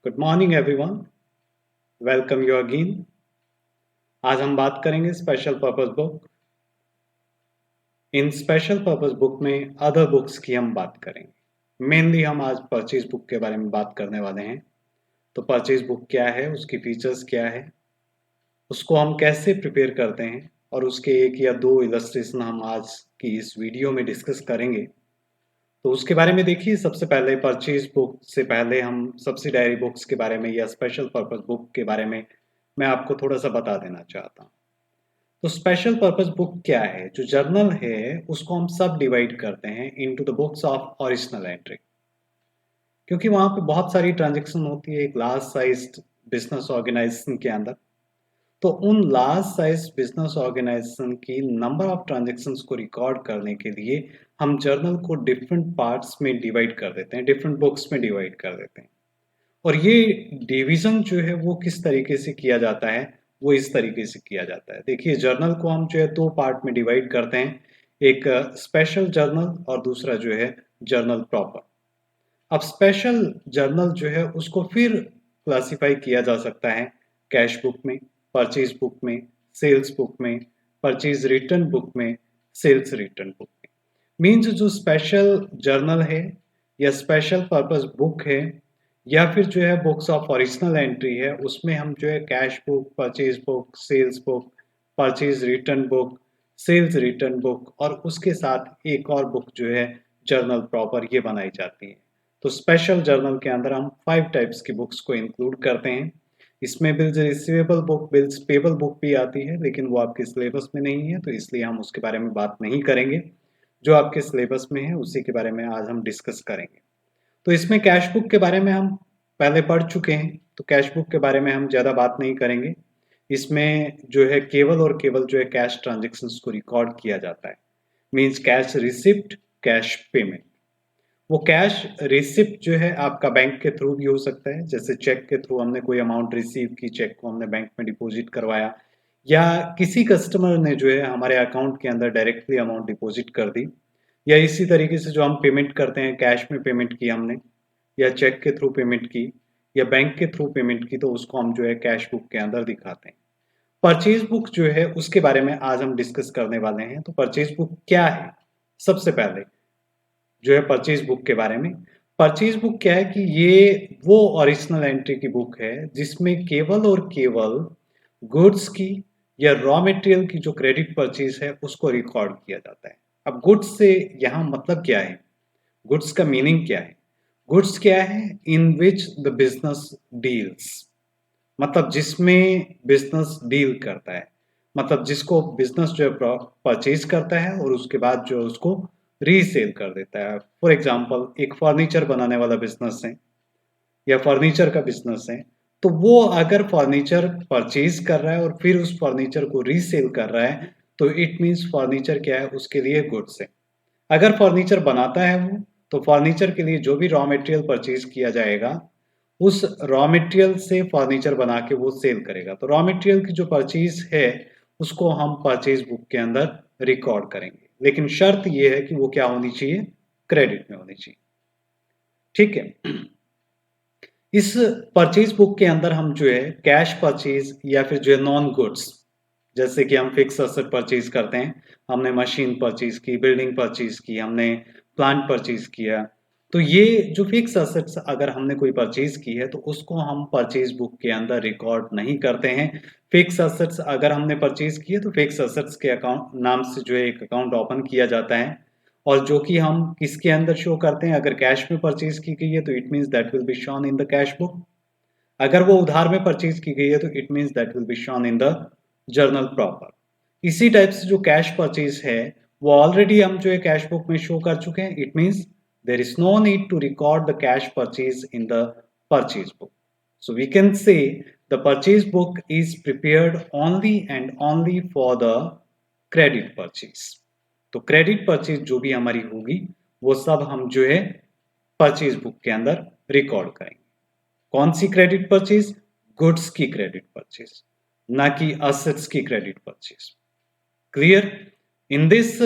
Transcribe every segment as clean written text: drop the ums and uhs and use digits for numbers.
Good morning everyone, welcome you again. आज हम बात करेंगे स्पेशल पर्पस बुक। इन स्पेशल पर्पस बुक में अदर बुक्स की हम बात करेंगे। मेनली हम आज परचेज बुक के बारे में बात करने वाले हैं। तो परचेज बुक क्या है, उसकी फीचर्स क्या है, उसको हम कैसे प्रिपेयर करते हैं और उसके एक या दो इलस्ट्रेशन हम आज की इस वीडियो में डिस्कस करेंगे। तो उसके बारे में देखिए, सबसे पहले परचेज बुक से पहले हम सब्सिडायरी बुक्स के बारे में या स्पेशल पर्पस बुक के बारे में मैं आपको थोड़ा सा बता देना चाहता हूँ। तो स्पेशल पर्पस बुक क्या है? जो जर्नल है उसको हम सब डिवाइड करते हैं into the books of original entry, क्योंकि वहां पे बहुत सारी ट्रांजेक्शन होती है एक लार्ज साइज बिजनेस ऑर्गेनाइजेशन के अंदर। तो उन लार्ज साइज बिजनेस ऑर्गेनाइजेशन की नंबर ऑफ ट्रांजेक्शन्स को रिकॉर्ड करने के लिए हम जर्नल को डिफरेंट पार्ट्स में डिवाइड कर देते हैं, डिफरेंट बुक्स में डिवाइड कर देते हैं। और ये डिवीजन जो है वो किस तरीके से किया जाता है, वो इस तरीके से किया जाता है। देखिए, जर्नल को हम जो है दो पार्ट में डिवाइड करते हैं, एक स्पेशल जर्नल और दूसरा जो है जर्नल प्रॉपर। अब स्पेशल जर्नल जो है उसको फिर क्लासिफाई किया जा सकता है कैश बुक में, परचेज बुक में, सेल्स बुक में, परचेज रिटर्न बुक में, सेल्स रिटर्न बुक में। मीन्स जो स्पेशल जर्नल है या स्पेशल पर्पस बुक है या फिर जो है बुक्स ऑफ ओरिजिनल एंट्री है, उसमें हम जो है cash book, purchase book, sales book, purchase return book, sales return book और उसके साथ एक और बुक जो है जर्नल प्रॉपर, ये बनाई जाती है। तो स्पेशल जर्नल के अंदर हम 5 टाइप्स की बुक्स को इंक्लूड करते हैं। इसमें bills receivable book, bills payable book भी आती है, लेकिन वो आपके सिलेबस में नहीं है, तो इसलिए हम उसके बारे में बात नहीं करेंगे। जो आपके सिलेबस में है उसी के बारे में आज हम डिस्कस करेंगे। तो इसमें कैश बुक के बारे में हम पहले पढ़ चुके हैं, तो कैश बुक के बारे में हम ज़्यादा बात नहीं करेंगे। इसमें जो है केवल और केवल जो है कैश ट्रांजेक्शन्स को रिकॉर्ड किया जाता है। Means cash receipt, cash payment. वो कैश रिसिप्ट जो है आपका बैंक के थ्रू भी हो सकता है, जैसे चेक के थ्रू हमने कोई अमाउंट रिसीव की, चेक को हमने बैंक में डिपॉजिट करवाया, या किसी कस्टमर ने जो है हमारे अकाउंट के अंदर डायरेक्टली अमाउंट डिपॉजिट कर दी, या इसी तरीके से जो हम पेमेंट करते हैं, कैश में पेमेंट की हमने या चेक के थ्रू पेमेंट की या बैंक के थ्रू पेमेंट की, तो उसको हम जो है कैश बुक के अंदर दिखाते हैं। परचेज बुक जो है उसके बारे में आज हम डिस्कस करने वाले हैं। तो परचेज बुक क्या है? सबसे पहले जो है परचेज बुक के बारे में, परचेज बुक क्या है कि ये वो ओरिजिनल एंट्री की बुक है जिसमें केवल और केवल गुड्स की या रॉ मटेरियल की जो क्रेडिट परचेज है उसको रिकॉर्ड किया जाता है। अब गुड्स से यहाँ मतलब क्या है, गुड्स का मीनिंग क्या है? गुड्स क्या है? इन विच द बिजनेस डील्स, मतलब जिसमें बिजनेस डील करता है, मतलब जिसको बिजनेस जो है परचेज करता है और उसके बाद जो उसको रीसेल कर देता है। फॉर एग्जांपल, एक फर्नीचर बनाने वाला बिजनेस है या फर्नीचर का बिजनेस है, तो वो अगर फर्नीचर परचेज कर रहा है और फिर उस फर्नीचर को रीसेल कर रहा है, तो इट मीन्स फर्नीचर क्या है, उसके लिए गुड्स है। अगर फर्नीचर बनाता है वो, तो फर्नीचर के लिए जो भी रॉ मटेरियल परचेज किया जाएगा, उस रॉ मटेरियल से फर्नीचर बना के वो सेल करेगा। तो रॉ मटेरियल की जो परचेज है उसको हम परचेज बुक के अंदर रिकॉर्ड करेंगे, लेकिन शर्त ये है कि वो क्या होनी चाहिए, क्रेडिट में होनी चाहिए। ठीक है। इस परचेज बुक के अंदर हम जो है कैश परचेज या फिर जो है नॉन गुड्स, जैसे कि हम फिक्स असेट परचेज करते हैं, हमने मशीन परचेज की, बिल्डिंग परचेज की, हमने प्लांट परचेज किया, तो ये जो फिक्स असेट्स अगर हमने कोई परचेज की है तो उसको हम परचेज बुक के अंदर रिकॉर्ड नहीं करते हैं। फिक्स असेट्स अगर हमने परचेज किए तो फिक्स असेट्स के अकाउंट नाम से जो है एक अकाउंट ओपन किया जाता है, और जो कि हम किसके अंदर शो करते हैं, अगर कैश में परचेज की गई है तो it means that will be shown in the cash book. अगर वो उधार में परचेज की गई है तो it means that will be shown in the journal proper. इसी टाइप से जो कैश परचेज है वो ऑलरेडी हम जो है कैश बुक में शो कर चुके हैं, it means there is no need to record the cash purchase in the purchase book. So we can say the purchase book is prepared only and only for the credit purchase. तो credit purchase जो भी हमारी होगी वो सब हम जो है परचेज बुक के अंदर रिकॉर्ड करेंगे। कौन सी क्रेडिट परचेज? गुड्स की क्रेडिट परचेज, ना कि असेट्स की credit purchase. Clear? In this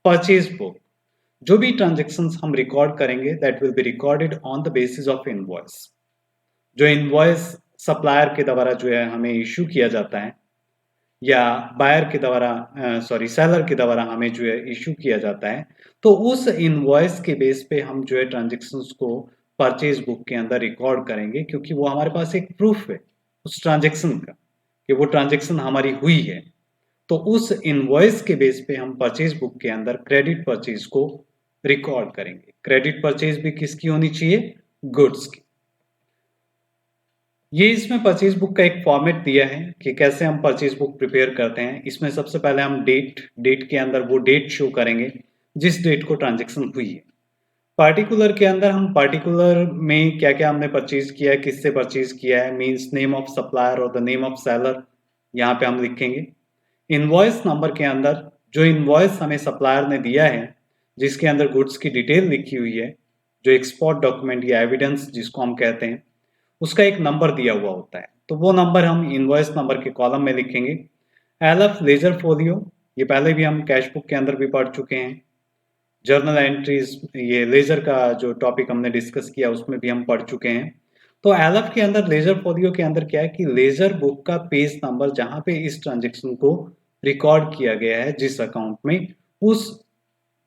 purchase book जो भी ट्रांजेक्शन्स हम रिकॉर्ड करेंगे that will be recorded on the basis of invoice. जो इनवॉइस सप्लायर के द्वारा जो है हमें इशू किया जाता है या बायर के द्वारा सेलर के द्वारा हमें जो है इशू किया जाता है, तो उस इनवॉइस के बेस पे हम जो है ट्रांजैक्शंस को परचेज बुक के अंदर रिकॉर्ड करेंगे, क्योंकि वो हमारे पास एक प्रूफ है उस ट्रांजैक्शन का कि वो ट्रांजैक्शन हमारी हुई है। तो उस इनवॉइस के बेस पे हम परचेज बुक के अंदर क्रेडिट परचेज को रिकॉर्ड करेंगे। क्रेडिट परचेज भी किसकी होनी चाहिए? गुड्स की। ये इसमें परचेज बुक का एक फॉर्मेट दिया है कि कैसे हम परचेज बुक प्रिपेयर करते हैं। इसमें सबसे पहले हम डेट के अंदर वो डेट शो करेंगे जिस डेट को ट्रांजैक्शन हुई है। पार्टिकुलर के अंदर हम पार्टिकुलर में क्या क्या हमने परचेज किया है, किससे परचेज किया है, मीन्स नेम ऑफ सप्लायर और द नेम ऑफ सेलर यहाँ पे हम लिखेंगे। इनवॉइस नंबर के अंदर जो इनवॉइस हमें सप्लायर ने दिया है, जिसके अंदर गुड्स की डिटेल लिखी हुई है, जो एक्सपोर्ट डॉक्यूमेंट या एविडेंस जिसको हम कहते हैं, उसका एक नंबर दिया हुआ होता है, तो वो नंबर हम इनवॉइस नंबर के कॉलम में लिखेंगे। एलएफ लेजर फोलियो, ये पहले भी हम कैश बुक के अंदर भी पढ़ चुके हैं। जर्नल एंट्रीज, ये लेजर का जो टॉपिक हमने डिस्कस किया उसमें भी हम पढ़ चुके हैं। तो एलएफ के अंदर लेजर फोलियो के अंदर क्या है कि लेजर बुक का पेज नंबर जहां पे इस ट्रांजेक्शन को रिकॉर्ड किया गया है जिस अकाउंट में, उस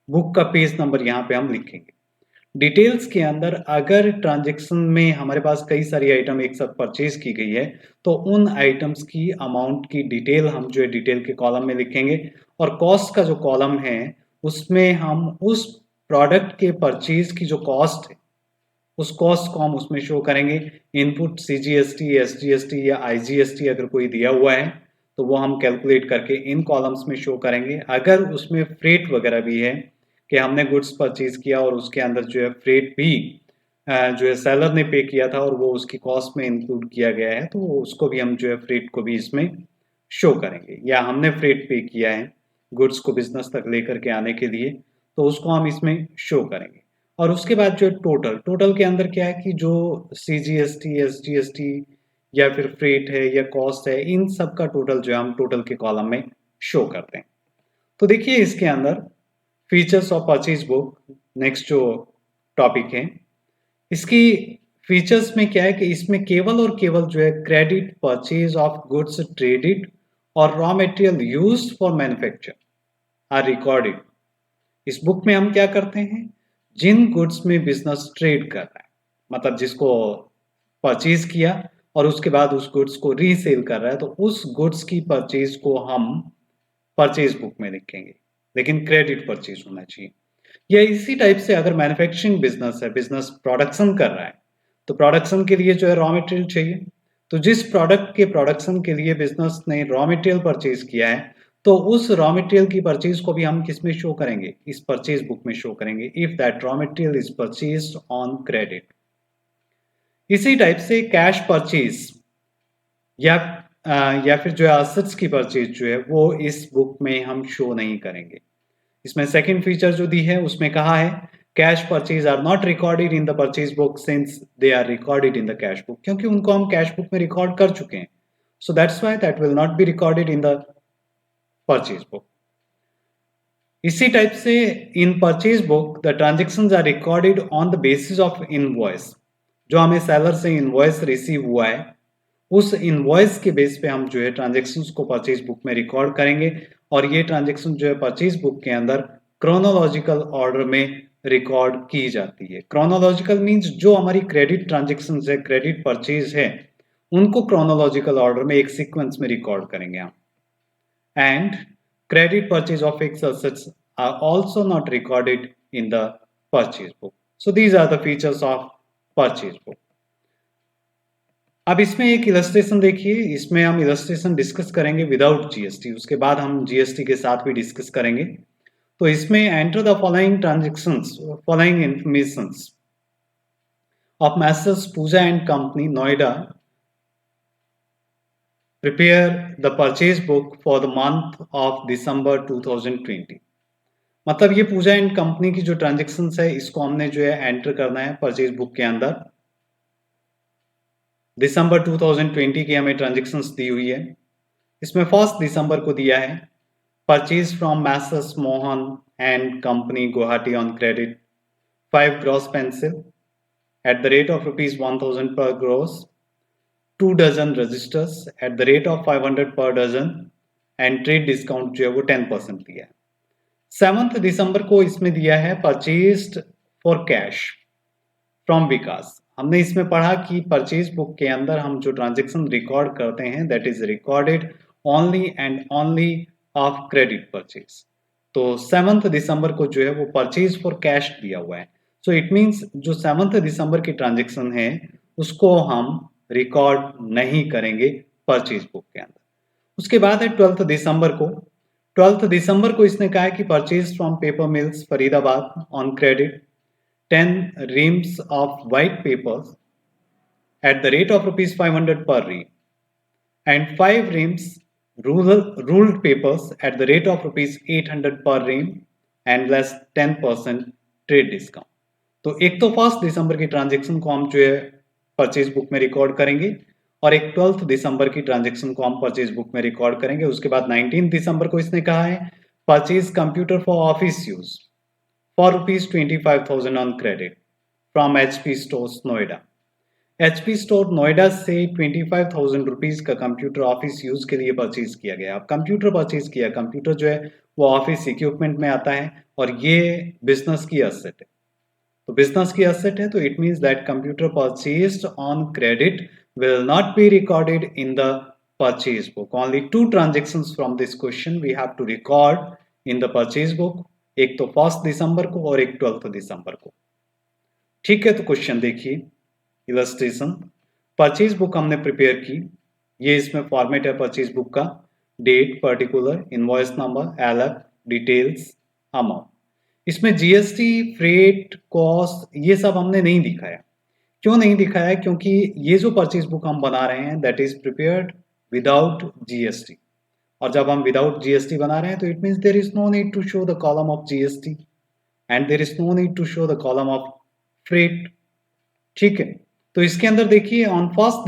बुक का पेज नंबर यहाँ पे हम लिखेंगे। डिटेल्स के अंदर अगर ट्रांजैक्शन में हमारे पास कई सारी आइटम एक साथ परचेज की गई है, तो उन आइटम्स की अमाउंट की डिटेल हम जो है डिटेल के कॉलम में लिखेंगे, और कॉस्ट का जो कॉलम है उसमें हम उस प्रोडक्ट के परचेज की जो कॉस्ट है उस कॉस्ट को हम उसमें शो करेंगे। इनपुट सीजीएसटी, एसजीएसटी या आईजीएसटी अगर कोई दिया हुआ है तो वो हम कैलकुलेट करके इन कॉलम्स में शो करेंगे। अगर उसमें फ्रेट वगैरह भी है कि हमने गुड्स परचेज किया और उसके अंदर जो है फ्रेट भी जो है सेलर ने पे किया था और वो उसकी कॉस्ट में इंक्लूड किया गया है, तो उसको भी हम जो है फ्रेट को भी इसमें शो करेंगे। या हमने फ्रेट पे किया है गुड्स को बिजनेस तक लेकर के आने के लिए, तो उसको हम इसमें शो करेंगे। और उसके बाद जो टोटल के अंदर क्या है कि जो सीजीएसटी, एसजीएसटी या फिर फ्रेट है या कॉस्ट है, इन सब का टोटल जो है हम टोटल के कॉलम में शो करते हैं। तो देखिए इसके अंदर features of purchase book, next जो टॉपिक है, इसकी फीचर्स में क्या है कि इसमें केवल और केवल जो है credit purchase of goods traded और raw material used for manufacture are recorded. इस बुक में हम क्या करते हैं, जिन गुड्स में बिजनेस ट्रेड कर रहा है, मतलब जिसको परचेज किया और उसके बाद उस गुड्स को रीसेल कर रहा है, तो उस गुड्स की परचेज को हम परचेज बुक में लिखेंगे, लेकिन क्रेडिट परचेज होना चाहिए। या इसी टाइप से अगर मैन्युफैक्चरिंग बिजनेस है, बिजनेस प्रोडक्शन कर रहा है, तो प्रोडक्शन के लिए जो है रॉ मटेरियल चाहिए, तो जिस प्रोडक्ट के प्रोडक्शन के लिए बिजनेस ने रॉ मटेरियल परचेज किया है, तो उस रॉ मटेरियल की परचेज को भी हम किस में शो करेंगे, इस परचेज बुक में शो करेंगे, if that raw material is purchased on credit. इसी टाइप से कैश परचेज या या फिर जो है असेट्स की परचेज जो है वो इस बुक में हम शो नहीं करेंगे। इसमें सेकंड फीचर जो दी है उसमें कहा है cash purchase are not recorded in the purchase book since they are recorded in the cash book, क्योंकि उनको हम कैश बुक में रिकॉर्ड कर चुके हैं, so that's why that will not be recorded in the purchase book. इसी type से in purchase book the transactions are recorded on the basis of invoice. जो हमें सेलर से इनवॉइस रिसीव हुआ है, उस इनवॉइस के बेस पे हम जो है ट्रांजेक्शंस को परचेज बुक में रिकॉर्ड करेंगे, और ये ट्रांजेक्शन जो है परचेज बुक के अंदर क्रोनोलॉजिकल ऑर्डर में रिकॉर्ड की जाती है। क्रोनोलॉजिकल मींस जो हमारी क्रेडिट ट्रांजेक्शंस है, क्रेडिट परचेज है, उनको क्रोनोलॉजिकल ऑर्डर में एक सीक्वेंस में रिकॉर्ड करेंगे हम। And credit purchase of fixed assets are also not recorded in the purchase book. So these are the features of purchase book. अब इसमें एक इलस्ट्रेशन देखिए, इसमें हम इलस्ट्रेशन डिस्कस करेंगे विदाउट जीएसटी, उसके बाद हम जीएसटी के साथ भी डिस्कस करेंगे। तो इसमें enter the following transactions, following informations of messrs Pooja and company Noida prepare the purchase book for the month of December 2020। मतलब ये पूजा एंड कंपनी की जो ट्रांजेक्शंस है इसको हमने जो है एंटर करना है परचेज बुक के अंदर। दिसंबर 2020 की हमें ट्रांजेक्शंस दी हुई है। इसमें 1 दिसंबर को दिया है purchase from messrs Mohan and company Guwahati on credit 5 gross pencil at the rate of ₹1000 per gross 2 dozen registers at the rate of 500 per dozen and trade discount जो है वो 10% दिया है। 7 दिसंबर को इसमें दिया है परचेज्ड फॉर कैश फ्रॉम विकास। हमने इसमें पढ़ा कि परचेज बुक के अंदर हम जो ट्रांजेक्शन रिकॉर्ड करते हैं that is recorded only and only of credit purchase. तो 7 दिसंबर को जो है वो परचेज फॉर कैश दिया हुआ है। सो इट मींस जो 7 दिसंबर की ट्रांजेक्शन है उसको हम रिकॉर्ड नहीं करेंगे परचेज बुक के अंदर। उसके बाद है 12 दिसंबर को। 12 दिसंबर को इसने कहा है कि purchase from paper mills Faridabad on credit 10 reams of white papers at the rate of rupees 500 per ream and 5 reams ruled papers at the rate of rupees 800 per ream and less 10% trade discount। तो एक तो 1 दिसंबर की transaction को हम जो है purchase book में record करेंगे और एक 12 दिसंबर की ट्रांजेक्शन को हम परचेज बुक में रिकॉर्ड करेंगे। उसके बाद 19 दिसंबर को इसने कहा है purchase computer for office use for rupees 25,000 on credit from HP Stores Noida। HP Store Noida से 25,000 रुपीज का कंप्यूटर ऑफिस यूज के लिए परचेज किया गया। अब कंप्यूटर परचेज किया, कंप्यूटर जो है वो ऑफिस इक्विपमेंट में आता है और ये बिजनेस की एसेट है। तो बिजनेस की एसेट है तो it means that computer purchased on credit will not be recorded in the purchase book। Only 2 transactions from this question we have to record in the purchase book, एक तो 1 दिसंबर को और एक 12 दिसंबर को। ठीक है, तो क्वेश्चन देखिए, इलस्ट्रेशन। परचेज बुक हमने प्रिपेयर की, ये इसमें फॉर्मेट है परचेज बुक का, date, particular, invoice number, LF, details, amount. इसमें जीएसटी, फ्रेट, कॉस्ट ये सब हमने नहीं दिखाया। क्यों नहीं दिखाया? क्योंकि ये जो परचेज बुक हम बना रहे हैं that is prepared without GST, और जब हम विदाउट जीएसटी बना रहे हैं तो it means there is no need to show the column of GST and there is no need to show the column of freight. ठीक है, तो इसके अंदर देखिए ऑन 1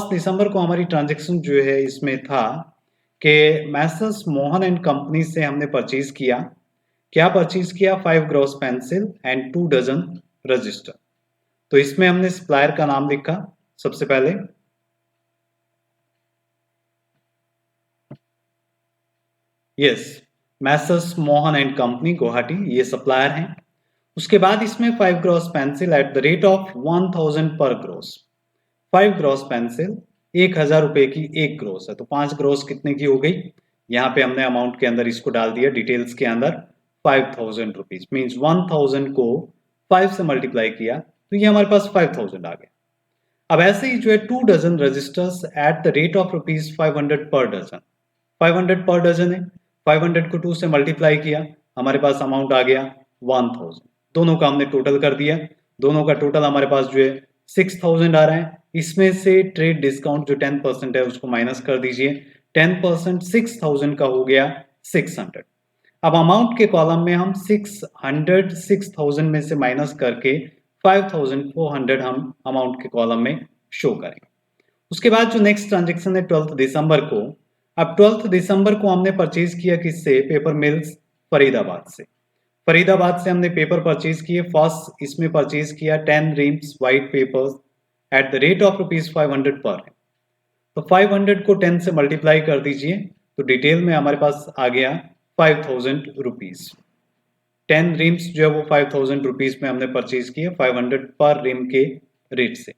दिसंबर को हमारी ट्रांजेक्शन जो है इसमें था कि मैसर्स मोहन एंड कंपनी से हमने परचेज किया। क्या परचेज किया? 5 gross pencil and 2 dozen register. तो इसमें हमने सप्लायर का नाम लिखा सबसे पहले, yes, messrs Mohan and company Guwahati, ये सप्लायर हैं। उसके बाद इसमें 5 gross pencil at the rate of 1000 per gross. 5 gross pencil 1000 रुपए की एक ग्रॉस है, तो 5 ग्रॉस कितने की हो गई? यहाँ पे हमने अमाउंट के अंदर इसको डाल दिया डिटेल्स के अंदर 5000 रुपीज, मीन्स 1000 को 5 से मल्टीप्लाई किया तो ये हमारे पास 5000 आ गया। अब ऐसे ही जो है 2 dozen registers at the rate of rupees 500 per dozen. 500 per dozen है, 500 को 2 से मल्टीप्लाई किया, हमारे पास अमाउंट आ गया 1000। दोनों का हमने टोटल कर दिया, दोनों का टोटल हमारे पास जो है 6000 आ रहा है। इसमें से ट्रेड डिस्काउंट जो 10% है उसको माइनस कर दीजिए, 10% 6000 का हो गया 600। अब अमाउंट के कॉलम में हम 6000 में से माइनस करके 5400 हम अमाउंट के कॉलम में शो करेंगे। उसके बाद जो नेक्स्ट ट्रांजेक्शन है 12 दिसंबर को। अब 12 दिसंबर को हमने परचेज किया किससे? पेपर मिल्स फरीदाबाद से। फरीदाबाद से हमने पेपर परचेज किए। फर्स्ट इसमें परचेज किया 10 reams white papers eight the rate of rupees 500 पर। तो 500 को 10 से मल्टीप्लाई कर दीजिए तो डिटेल में हमारे पास आ गया 5000 रुपीज। 10 रीम्स जो है वो 5000 रुपीज में हमने परचेज किए 500 पर रीम के रेट से।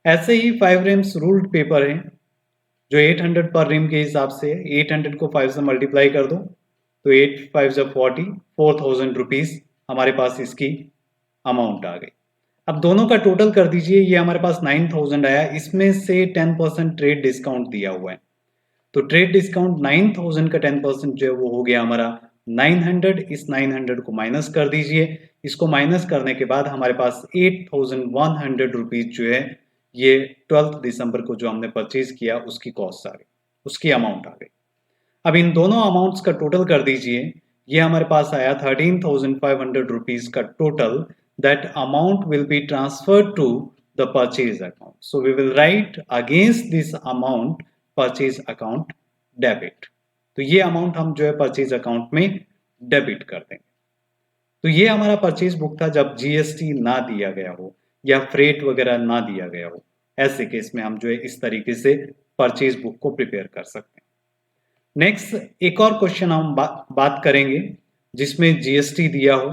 ऐसे ही 5 रीम्स रूल्ड पेपर है जो 800 पर रीम के हिसाब से, 800 को 5 से मल्टीप्लाई कर दो तो 8 5 40, 4000 रुपीज हमारे पास इसकी अमाउंट आ गई। अब दोनों का टोटल कर दीजिए, ये हमारे पास 9000 आया, इसमें से 10% ट्रेड डिस्काउंट दिया हुआ है। तो ट्रेड डिस्काउंट 9000 का 10% जो है वो हो गया हमारा 900। इस 900 को माइनस कर दीजिए, इसको माइनस करने के बाद हमारे पास 8100 रुपीज जो है ये 12 दिसंबर को जो हमने परचेज किया उसकी कॉस्ट आ गई, उसकी अमाउंट आ गई। अब इन दोनों अमाउंट्स का टोटल कर दीजिए, ये हमारे पास आया 13,500 रुपीज का total. That amount will be transferred to the purchase account. So we will write against this amount purchase account debit. तो ये अमाउंट हम जो है परचेज अकाउंट में डेबिट कर देंगे। तो ये हमारा परचेज बुक था जब जीएसटी ना दिया गया हो या फ्रेट वगैरह ना दिया गया हो। ऐसे केस में हम जो है इस तरीके से परचेज बुक को प्रिपेयर कर सकते हैं। नेक्स्ट एक और क्वेश्चन हम बात करेंगे जिसमें जीएसटी दिया हो।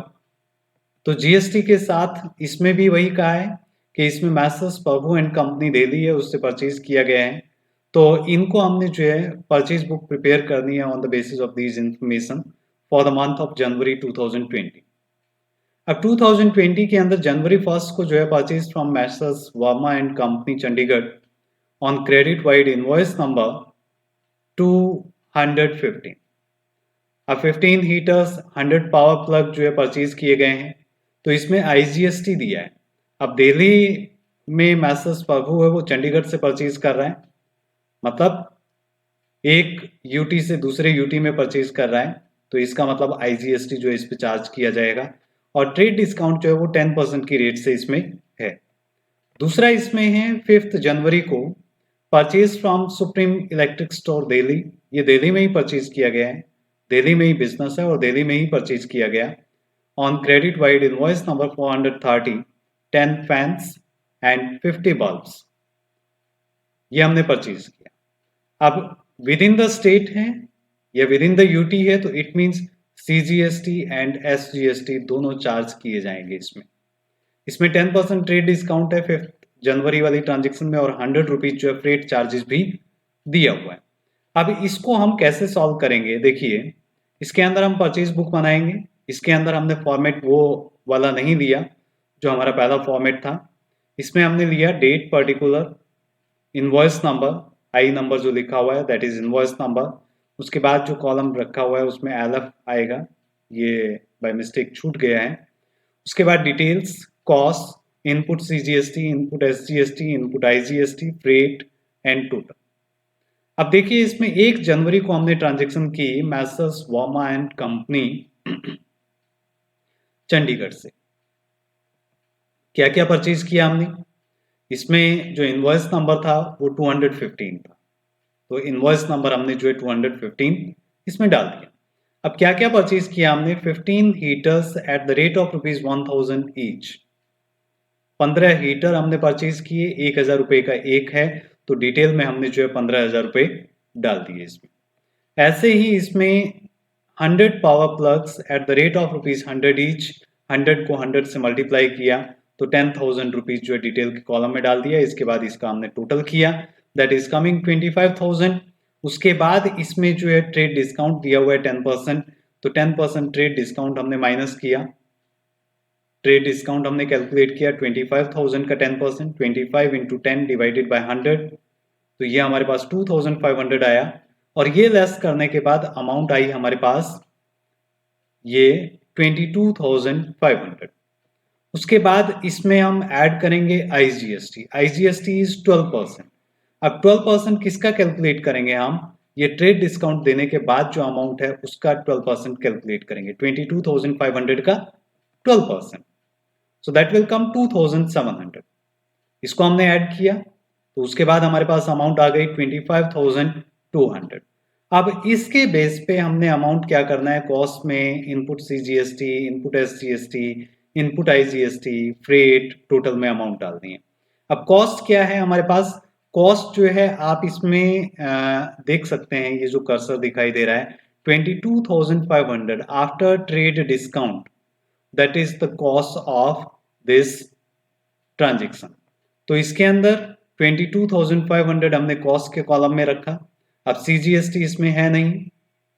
तो जीएसटी के साथ इसमें भी वही कहा है कि इसमें Messrs Prabhu and company Delhi है, उससे परचेज किया गया है। तो इनको हमने जो है परचेज बुक प्रिपेयर करनी है on the basis of these information for the month of January 2020। अब 2020 के अंदर जनवरी 1 को जो है purchase from Messrs Verma and company Chandigarh on credit wide invoice number 215। अब 15 हीटर्स 100 पावर प्लग जो है परचेज किए गए हैं। तो इसमें आईजीएसटी दिया है। अब दिल्ली में मैसर्स प्रभु है वो चंडीगढ़ से परचेज कर रहा है, मतलब एक यूटी से दूसरे यूटी में परचेज कर रहा है, तो इसका मतलब आईजीएसटी जो है इस पे चार्ज किया जाएगा। और ट्रेड डिस्काउंट जो है वो 10% की रेट से इसमें है। दूसरा इसमें है 5 जनवरी को purchase from supreme electric store Delhi. ये दिल्ली में ही परचेज किया गया है, दिल्ली में ही बिजनेस है और दिल्ली में ही परचेज किया गया। On credit wide invoice number 430 10 fans and 50 bulbs, ये हमने परचेज किया। अब विद इन द स्टेट है या विद इन द यूटी है, तो it means CGST and SGST दोनों चार्ज किए जाएंगे इसमें 10% ट्रेड डिस्काउंट है 5 जनवरी वाली ट्रांजेक्शन में और 100 रुपीज जो है फ्रेट चार्जेस भी दिया हुआ है। अब इसको हम कैसे सॉल्व करेंगे, देखिए इसके अंदर हम परचेज बुक बनाएंगे। इसके अंदर हमने फॉर्मेट वो वाला नहीं लिया जो हमारा पहला फॉर्मेट था। इसमें हमने लिया date particular, invoice number, I number जो लिखा हुआ है दैट इज इनवॉइस नंबर। उसके बाद जो कॉलम रखा हुआ है उसमें एलएफ आएगा, ये बाय मिस्टेक छूट गया है। उसके बाद details, cost, input CGST, input SGST, input IGST, freight and total. अब देखिए इसमें 1 जनवरी को हमने ट्रांजैक्शन की Messrs Verma and company Chandigarh से। क्या क्या परचेज किया हमने, इसमें जो इनवॉइस नंबर था वो 215 था, तो इनवॉइस नंबर हमने जो है 215 इसमें डाल दिया। अब क्या क्या परचेज किया हमने, 15 heaters eight the rate of ₹1000 each. 15 heater हमने परचेज किए, 1000 रुपए का एक है, तो डिटेल में हमने जो है 15,000 रुपए डाल दिए इसमें। ऐसे ही इसमें 100 power plugs eight the rate of ₹100 each, 100 को 100 से मल्टीप्लाई किया तो 10,000 रुपीज जो है डिटेल के कॉलम में डाल दिया। इसके बाद इसका हमने टोटल किया दैट इज कमिंग 25,000। उसके बाद इसमें जो है ट्रेड डिस्काउंट दिया हुआ है 10%, तो 10% ट्रेड डिस्काउंट हमने माइनस किया। ट्रेड डिस्काउंट हमने कैलकुलेट किया 25,000 का 10%, 25 इंटू 10 डिवाइडेड बाय 100, तो ये हमारे पास 2,500 आया। और ये लेस करने के बाद अमाउंट आई हमारे पास ये 22,500। उसके बाद इसमें हम ऐड करेंगे आईजीएसटी। IGST is 12%। अब 12% किसका कैलकुलेट करेंगे हम, ये ट्रेड डिस्काउंट देने के बाद जो अमाउंट है उसका 12% कैलकुलेट करेंगे। 22,500 का 12%, सो दैट विल कम 2,700। इसको हमने ऐड किया तो उसके बाद हमारे पास अमाउंट आ गई 25,200। अब इसके बेस पे हमने अमाउंट क्या करना है, कॉस्ट में input CGST, input SGST, input IGST, freight, total में अमाउंट डालनी है। अब कॉस्ट क्या है हमारे पास, कॉस्ट जो है आप इसमें देख सकते हैं, ये जो कर्सर दिखाई दे रहा है 22,500 after trade discount, that is the cost of this transaction. तो इसके अंदर 22,500 हमने कॉस्ट के कॉलम में रखा। अब सीजीएसटी इसमें है नहीं,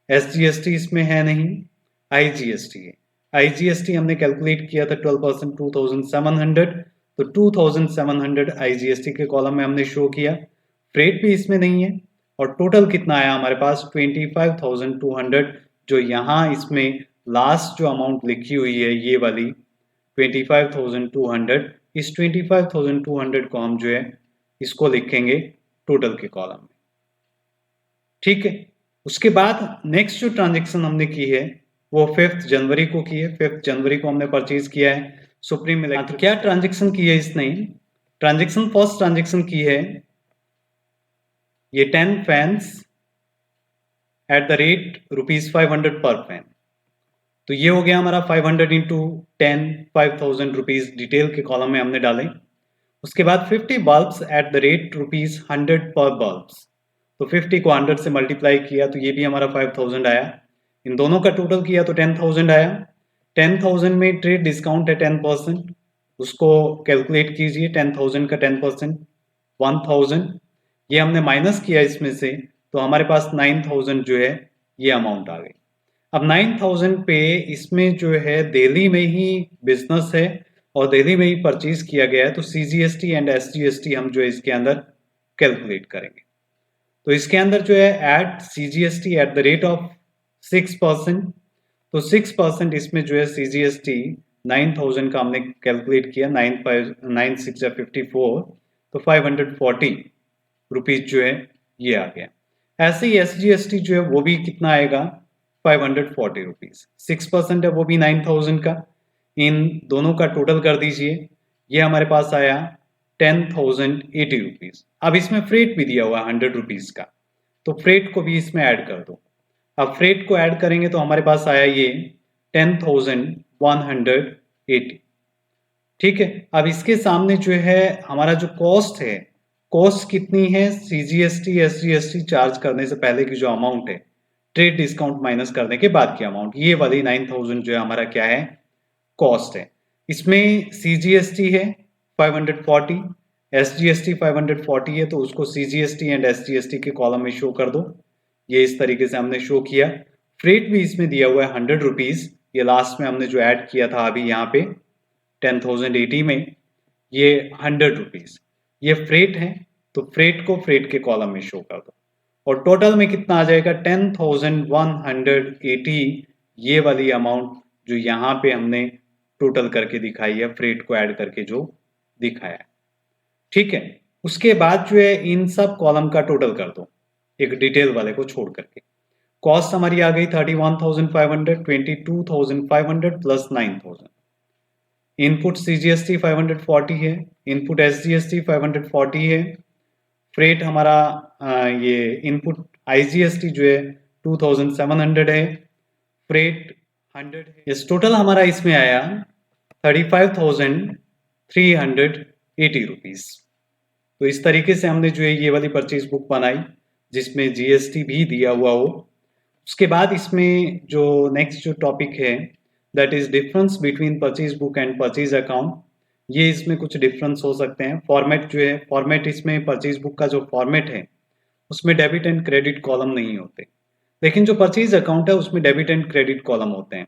एसजीएसटी इसमें है नहीं, आईजीएसटी है। आईजीएसटी हमने कैलकुलेट किया था 12%, 2,700, तो 2,700 आईजीएसटी के कॉलम में हमने शो किया। फ्रेट भी इसमें नहीं है और टोटल कितना आया हमारे पास 25,200, जो यहाँ इसमें लास्ट जो अमाउंट लिखी हुई है ये वाली 25,200, इस 25,200 को हम जो है इसको लिखेंगे टोटल के कॉलम में, ठीक है। उसके बाद नेक्स्ट जो ट्रांजेक्शन हमने की है वो 5 जनवरी को की है। 5 जनवरी को हमने परचेज किया है सुप्रीम इलेक्ट्रिक। क्या ट्रांजेक्शन की है इसने, ट्रांजेक्शन फर्स्ट ट्रांजेक्शन की है ये 10 फैंस एट द रेट ₹500 पर फैन। तो ये हो गया हमारा 500 इंटू 10, 5,000 रुपीज डिटेल के कॉलम में हमने डाले। उसके बाद 50 बल्ब्स एट द रेट ₹100 पर बल्ब्स, तो 50 को 100 से मल्टीप्लाई किया तो ये भी हमारा 5000 आया। इन दोनों का टोटल किया तो 10,000 आया। 10,000 में ट्रेड डिस्काउंट है 10%, उसको कैलकुलेट कीजिए। 10,000 का 10% 1000, ये हमने माइनस किया इसमें से, तो हमारे पास 9,000 जो है ये अमाउंट आ गई। अब 9,000 पे इसमें जो है दिल्ली में ही बिजनेस है और दिल्ली में ही परचेज किया गया है, तो CGST एंड SGST हम जो है इसके अंदर कैलकुलेट करेंगे। तो इसके अंदर जो है at CGST at the rate of 6%, तो 6% इसमें जो है CGST 9,000 का हमने कैलकुलेट किया, 9 6 54, तो 540 रुपीज जो है ये आ गया। ऐसे ही SGST जो है वो भी कितना आएगा, 540 रुपीज। 6% है वो भी 9,000 का, इन दोनों का टोटल कर दीजिए, ये हमारे पास आया 10,080 रुपीज। अब इसमें फ्रेट भी दिया हुआ है 100 रुपीज का, तो फ्रेट को भी इसमें ऐड कर दो। अब फ्रेट को ऐड करेंगे तो हमारे पास आया ये 10,180। ठीक है, अब इसके सामने जो है हमारा जो कॉस्ट है, कॉस्ट कितनी है, CGST SGST चार्ज करने से पहले की जो अमाउंट है, ट्रेड डिस्काउंट माइनस करने के बाद की अमाउंट, ये वाली 9,000 जो है हमारा क्या है, कॉस्ट है। इसमें CGST है 540, SGST 540 है, तो उसको CGST एंड SGST के कॉलम में शो कर दो। ये इस तरीके से हमने शो किया। फ्रेट भी इसमें दिया हुआ है 100 रुपीज, ये लास्ट में हमने जो ऐड किया था अभी यहाँ पे 10,080 में, ये 100 रुपीज, ये फ्रेट है, तो फ्रेट को फ्रेट के कॉलम में शो कर दो। और टोटल में कितना आ जाएगा, 10,180, ये वाली अमाउंट जो यहाँ पे हमने टोटल करके दिखाई है, फ्रेट को ऐड करके जो दिखाया है। ठीक है, उसके बाद जो है इन सब कॉलम का टोटल कर दो, एक डिटेल वाले को छोड़ करके। कॉस्ट हमारी आ गई 31,500, 22,500 प्लस 9,000। इनपुट CGST 540 है, इनपुट SGST 540 है, फ्रेट हमारा ये इनपुट IGST जो है 2,700 है, फ्रेट 100 है। इस टोटल हमारा इसमें आया 35,380 रुपीज। तो इस तरीके से हमने जो है ये वाली परचेज बुक बनाई जिसमें GST भी दिया हुआ हो। उसके बाद इसमें जो नेक्स्ट जो टॉपिक है that is difference between purchase book and purchase account. ये इसमें कुछ डिफरेंस हो सकते हैं। फॉर्मेट जो है, फॉर्मेट इसमें परचेज बुक का जो फॉर्मेट है उसमें डेबिट एंड क्रेडिट कॉलम नहीं होते, लेकिन जो परचेज अकाउंट है उसमें डेबिट एंड क्रेडिट कॉलम होते हैं।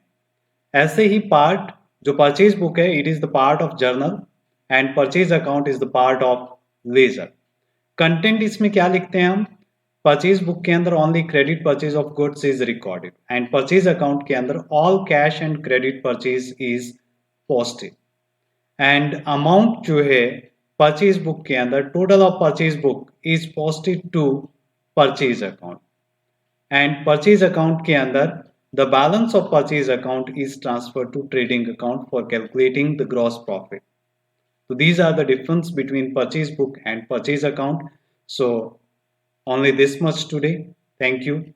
ऐसे ही पार्ट जो परचेज बुक है it is the part of journal and purchase account is the part of ledger. Content इसमें क्या लिखते हैं हम, परचेज बुक के अंदर only credit purchase of goods is recorded and purchase account के अंदर all cash and credit purchase is posted. And amount जो है परचेज बुक के अंदर, total of purchase book is posted to purchase account and purchase account के अंदर the balance of purchase account is transferred to trading account for calculating the gross profit. So these are the difference between purchase book and purchase account. So only this much today. Thank you.